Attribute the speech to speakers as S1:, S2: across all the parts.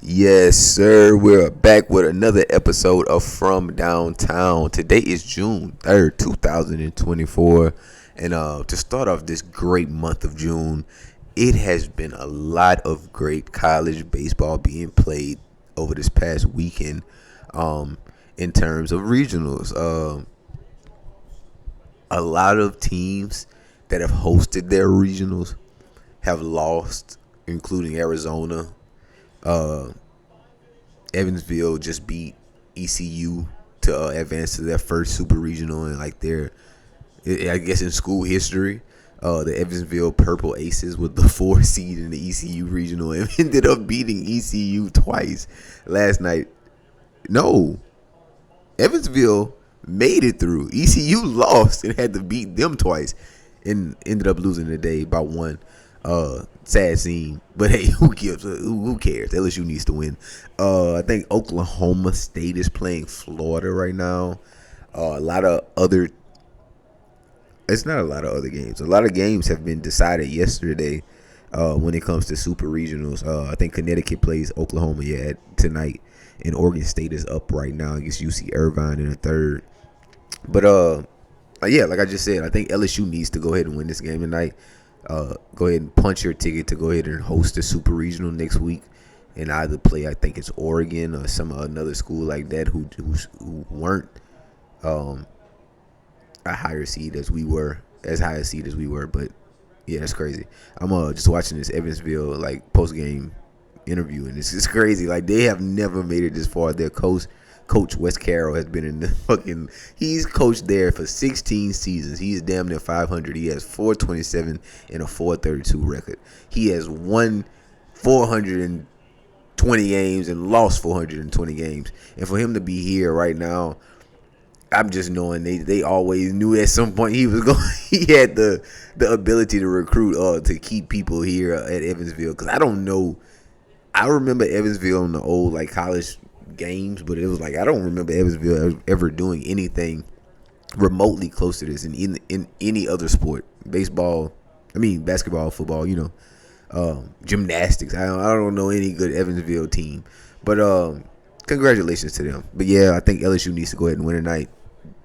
S1: Yes, sir. We're back with another episode of From Downtown. Today is June 3rd, 2024. And to start off this great month of June, it has been a lot of great college baseball being played over this past weekend in terms of regionals. A lot of teams that have hosted their regionals have lost, including Arizona. Uh, Evansville just beat ECU to advance to their first super regional and like their, I guess in school history. The Evansville Purple Aces with the 4 seed in the ECU regional and ended up beating ECU twice last night. No, Evansville made it through. ECU lost and had to beat them twice and ended up losing today by one. Sad scene, but hey, who gives? Who cares? LSU needs to win. I think Oklahoma State is playing Florida right now. A lot of other. It's not a lot of other games. A lot of games have been decided yesterday. When it comes to super regionals, I think Connecticut plays Oklahoma tonight, and Oregon State is up right now against UC Irvine in the third. But yeah, like I just said, I think LSU needs to go ahead and win this game tonight. Go ahead and punch your ticket to go ahead and host a super regional next week, and either play, I think it's Oregon or another school like that who weren't um, a higher seed as we were, as high a seed as we were. But yeah, that's crazy. I'm just watching this Evansville like post game interview, and it's crazy. Like they have never made it this far. Their coach Wes Carroll has been in the fucking. He's coached there for 16 seasons. He is damn near 500. He has 427 and a 432 record. He has won 420 games and lost 420 games. And for him to be here right now, I'm just knowing they always knew at some point he was going. He had the ability to recruit to keep people here at Evansville. Because I don't know. I remember Evansville in the old like college games, but it was like I don't remember Evansville ever doing anything remotely close to this in any other sport. Basketball, football, gymnastics. I don't know any good Evansville team, but congratulations to them. But yeah, I think LSU needs to go ahead and win tonight.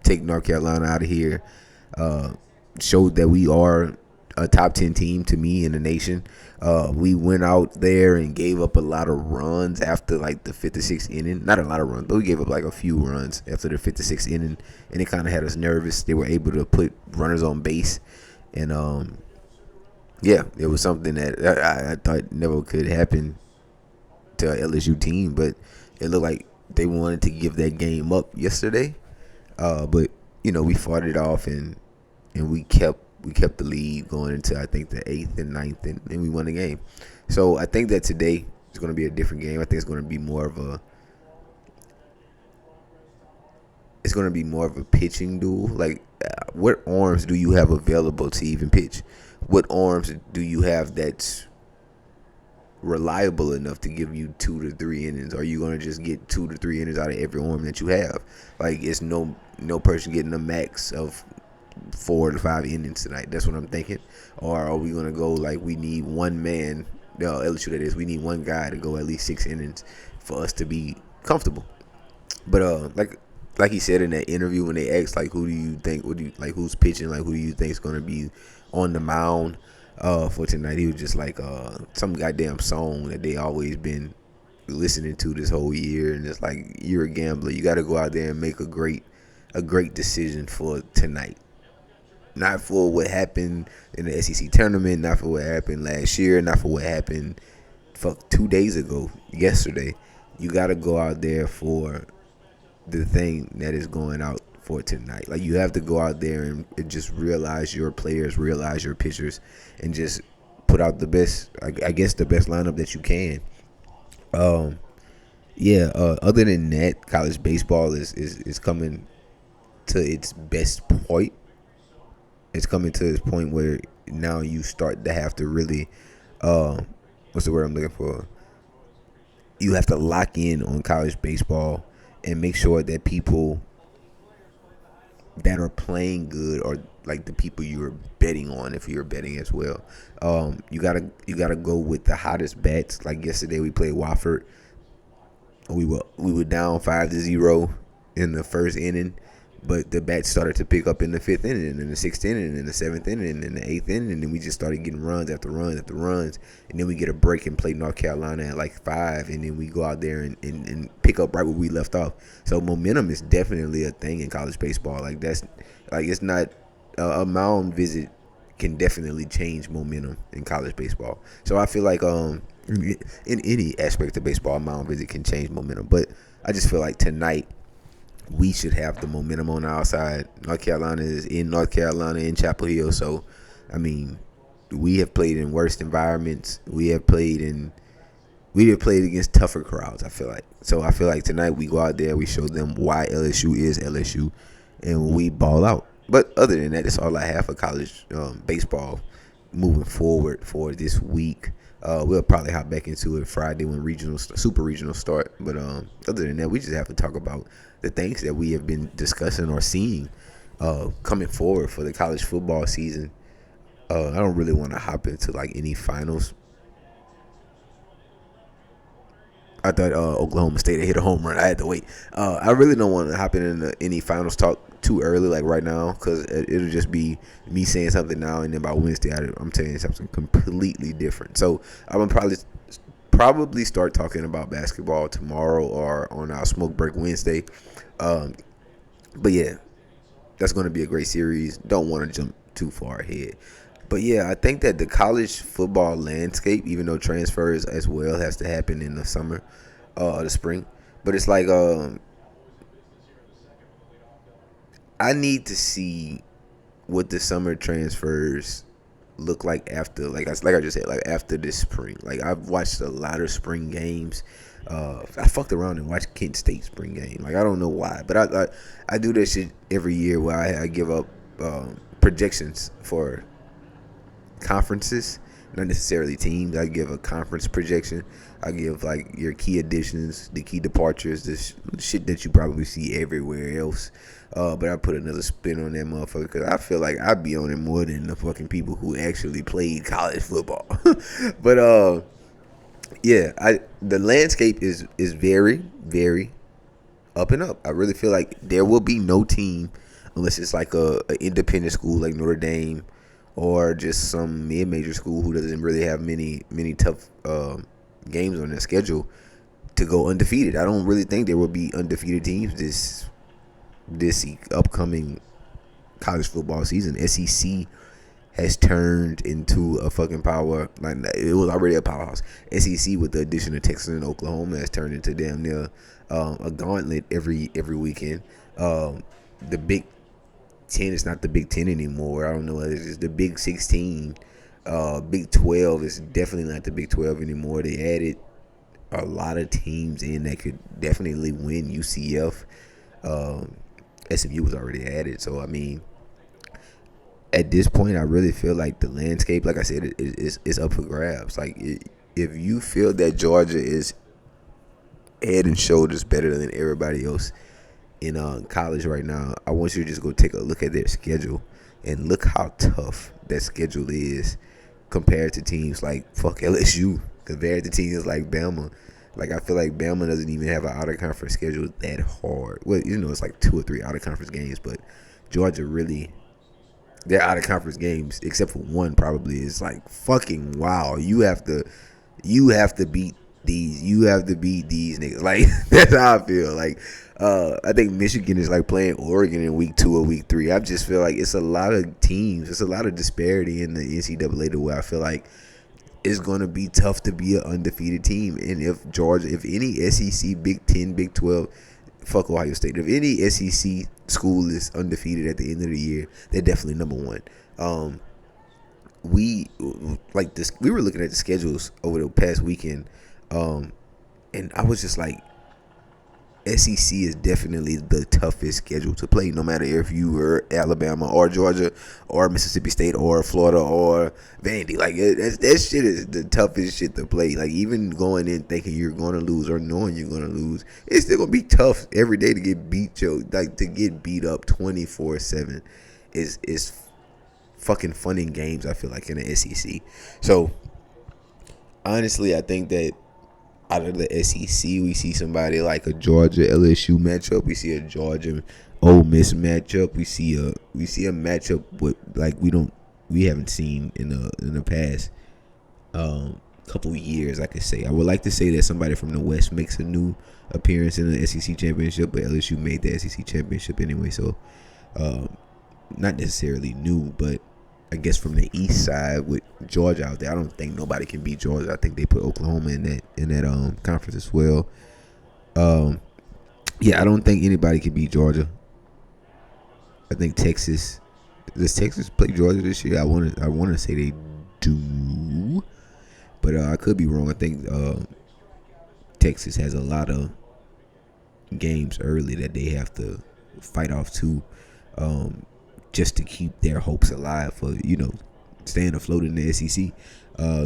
S1: Take North Carolina out of here. Showed that we are a top 10 team to me in the nation. We went out there and gave up a lot of runs after like the 56th inning. Not a lot of runs, but we gave up like a few runs after the 56th inning, and it kind of had us nervous. They were able to put runners on base, and yeah, it was something that I thought never could happen to an LSU team, but it looked like they wanted to give that game up yesterday. But we fought it off and we kept the lead going into I think the 8th and 9th, and we won the game. So I think that today is going to be a different game. I think it's going to be more of a pitching duel. Like, what arms do you have available to even pitch? What arms do you have that's reliable enough to give you 2 to 3 innings? Are you going to just get 2 to 3 innings out of every arm that you have? Like, it's no person getting a max of 4 to 5 innings tonight. That's what I'm thinking. Or are we going to go like we need one man? No, LSU that is. We need one guy to go at least 6 innings for us to be comfortable. But like he said in that interview when they asked like who do you think who's pitching, like who do you think is going to be on the mound for tonight, he was just like some goddamn song that they always been listening to this whole year, and it's like, you're a gambler. You got to go out there and make a great decision for tonight. Not for what happened in the SEC tournament, not for what happened last year, not for what happened 2 days ago, yesterday. You got to go out there for the thing that is going out for tonight. Like, you have to go out there and just realize your players, realize your pitchers, and just put out the best, I guess, the best lineup that you can. Other than that, college baseball is coming to its best point. It's coming to this point where now you start to have to really, what's the word I'm looking for? You have to lock in on college baseball and make sure that people that are playing good are like the people you're betting on, if you're betting as well. You gotta go with the hottest bats. Like yesterday we played Wofford. we were down 5-0 in the first inning, but the bats started to pick up in the fifth inning, and in the sixth inning, and in the seventh inning, and in the eighth inning, and then we just started getting runs after runs after runs, and then we get a break and play North Carolina at like 5, and then we go out there and pick up right where we left off. So momentum is definitely a thing in college baseball. Like that's like it's not a mound visit can definitely change momentum in college baseball. So I feel like in any aspect of baseball, a mound visit can change momentum. But I just feel like tonight we should have the momentum on our side. North Carolina is in North Carolina in Chapel Hill, so I mean, we have played in worse environments. We have played against tougher crowds. I feel like so. I feel like tonight we go out there, we show them why LSU is LSU, and we ball out. But other than that, that's all I have for college baseball moving forward for this week. We'll probably hop back into it Friday when super regional start. But other than that, we just have to talk about the things that we have been discussing or seeing coming forward for the college football season. I don't really want to hop into like any finals. I thought Oklahoma State had hit a home run. I had to wait. I really don't want to hop into any finals talk too early, like right now, because it'll just be me saying something now, and then by Wednesday, I'm telling you something completely different. So I'm gonna probably start talking about basketball tomorrow or on our smoke break Wednesday. But yeah, that's going to be a great series. Don't want to jump too far ahead. But yeah, I think that the college football landscape, even though transfers as well has to happen in the summer or the spring, but it's like I need to see what the summer transfers look like after, like I just said, like after this spring. Like I've watched a lot of spring games. I fucked around and watched Kent State spring game. Like I don't know why, but I do that shit every year where I give up projections for conferences, not necessarily teams. I give a conference projection. I give like your key additions, the key departures, this shit that you probably see everywhere else. But I put another spin on that motherfucker because I feel like I be on it more than the fucking people who actually played college football. But yeah, the landscape is very, very up and up. I really feel like there will be no team unless it's like a independent school like Notre Dame or just some mid-major school who doesn't really have many tough games on their schedule to go undefeated. I don't really think there will be undefeated teams this upcoming college football season. SEC has turned into a fucking power. Like it was already a powerhouse. SEC with the addition of Texas and Oklahoma has turned into damn near a gauntlet every weekend. The Big Ten is not the Big Ten anymore. I don't know. It's just the Big 16. Big 12 is definitely not the Big 12 anymore. They added a lot of teams in that could definitely win. UCF, SMU was already added. So I mean, at this point, I really feel like the landscape, like I said, is up for grabs. Like if you feel that Georgia is head and shoulders better than everybody else in college right now, I want you to just go take a look at their schedule and look how tough that schedule is compared to teams like fuck LSU, compared to teams like Bama. Like I feel like Bama doesn't even have an out of conference schedule that hard. Well, it's like 2 or 3 out of conference games, but Georgia really, their out of conference games, except for one probably, is like fucking wow. You have to beat these. You have to beat these niggas. Like that's how I feel. Like I think Michigan is like playing Oregon in week 2 or week 3. I just feel like it's a lot of teams. It's a lot of disparity in the NCAA to where I feel like it's going to be tough to be an undefeated team. And if any SEC, Big 10, Big 12, fuck Ohio State. If any SEC school is undefeated at the end of the year, they're definitely number one. We were looking at the schedules over the past weekend, and I was just like, SEC is definitely the toughest schedule to play, no matter if you were Alabama or Georgia or Mississippi State or Florida or Vandy. Like that shit is the toughest shit to play. Like even going in thinking you're going to lose or knowing you're going to lose, it's still gonna be tough every day to get beat. To get beat up 24/7 is fucking fun in games. I feel like in the SEC. So honestly, I think that out of the SEC, we see somebody like a Georgia LSU matchup. We see a Georgia Ole Miss matchup. We see a matchup with like we haven't seen in the past couple years. I could say I would like to say that somebody from the West makes a new appearance in the SEC championship, but LSU made the SEC championship anyway, so not necessarily new, but I guess from the East side with Georgia out there, I don't think nobody can beat Georgia. I think they put Oklahoma in that conference as well. Yeah, I don't think anybody can beat Georgia. I think Texas. Does Texas play Georgia this year? I want to say they do, but I could be wrong. I think Texas has a lot of games early that they have to fight off too, just to keep their hopes alive for staying afloat in the SEC.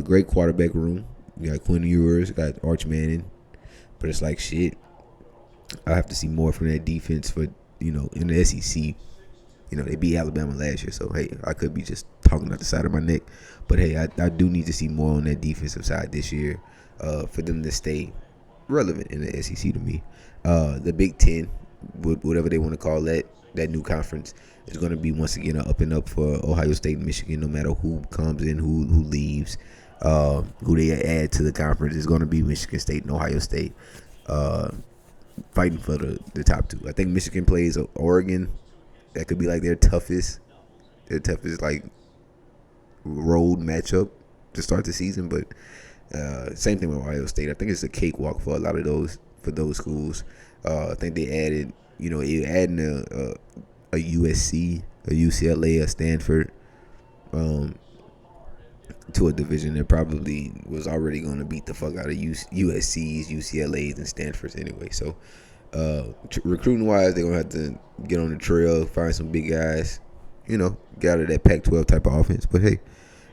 S1: Great quarterback room. You got Quinn Ewers, got Arch Manning, but it's like shit. I have to see more from that defense for in the SEC. They beat Alabama last year, so hey, I could be just talking out the side of my neck. But hey, I do need to see more on that defensive side this year for them to stay relevant in the SEC to me. The Big Ten, whatever they want to call that new conference, is going to be once again an up and up for Ohio State and Michigan. No matter who comes in, who leaves, who they add to the conference, is going to be Michigan State and Ohio State fighting for the top two. I think Michigan plays Oregon. That could be like their toughest like road matchup to start the season. But same thing with Ohio State. I think it's a cakewalk for a lot of those schools. I think they added adding a USC, a UCLA, a Stanford to a division that probably was already going to beat the fuck out of USC's, UCLA's, and Stanford's anyway. So recruiting wise, they're gonna have to get on the trail, find some big guys, get out of that Pac-12 type of offense. But hey,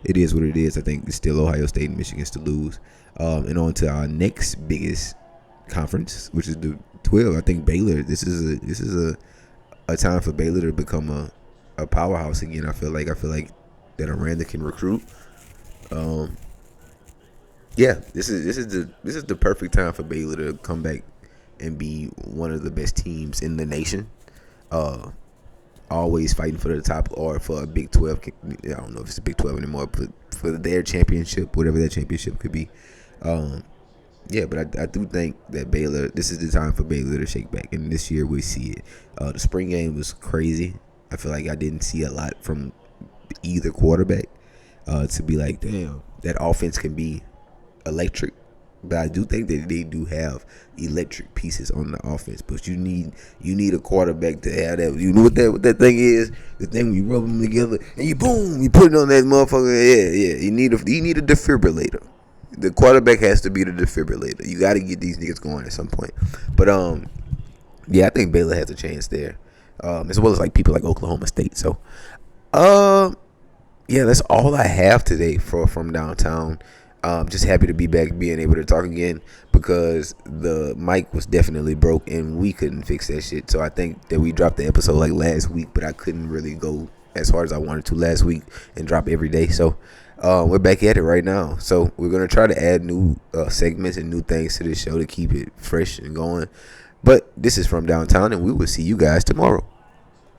S1: it is what it is. I think it's still Ohio State and Michigan to lose. And on to our next biggest conference, which is the 12. I think Baylor. This is a time for Baylor to become a powerhouse again. I feel like that Aranda can recruit. Yeah, this is the perfect time for Baylor to come back and be one of the best teams in the nation. Always fighting for the top or for a Big 12. I don't know if it's a Big 12 anymore, but for their championship, whatever that championship could be. Yeah, but I do think that Baylor, this is the time for Baylor to shake back. And this year we see it. The spring game was crazy. I feel like I didn't see a lot from either quarterback to be like, damn, that offense can be electric. But I do think that they do have electric pieces on the offense. But you need a quarterback to have that. You know what that thing is? The thing when you rub them together and you put it on that motherfucker. Yeah. You need a defibrillator. The quarterback has to be the defibrillator. You got to get these niggas going at some point. But yeah, I think Baylor has a chance there, as well as like people like Oklahoma State. So, yeah, that's all I have today from downtown. Just happy to be back, being able to talk again, because the mic was definitely broke and we couldn't fix that shit. So I think that we dropped the episode like last week, but I couldn't really go as hard as I wanted to last week and drop every day. So we're back at it right now. So we're going to try to add new segments and new things to this show to keep it fresh and going. But this is From Downtown, and we will see you guys tomorrow.